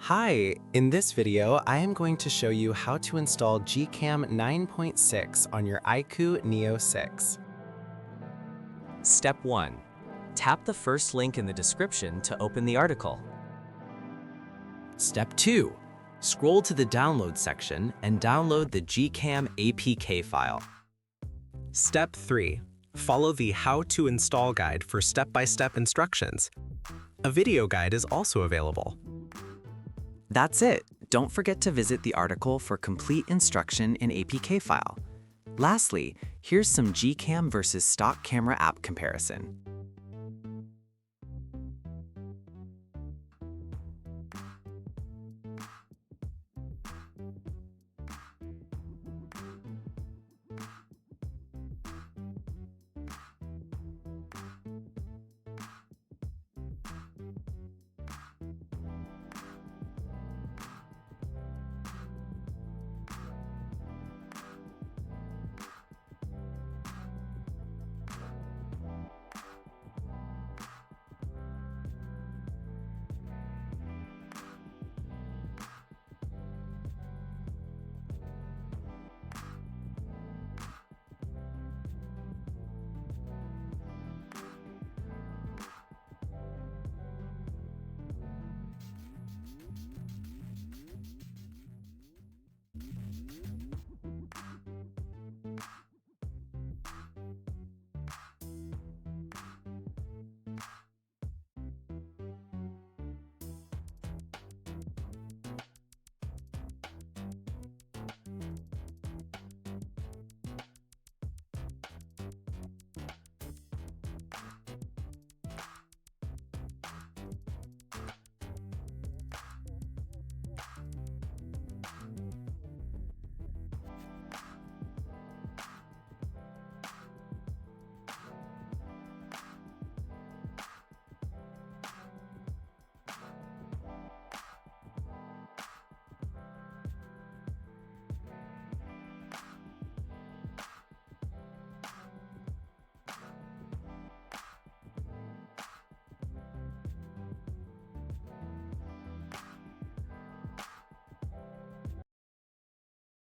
Hi, in this video, I am going to show you how to install GCam 9.6 on your iQOO Neo 6. Step 1. Tap the first link in the description to open the article. Step 2. Scroll to the download section and download the GCam APK file. Step 3. Follow the How to Install guide for step-by-step instructions. A video guide is also available. That's it. Don't forget to visit the article for complete instruction in APK file. Lastly, here's some GCam versus stock camera app comparison.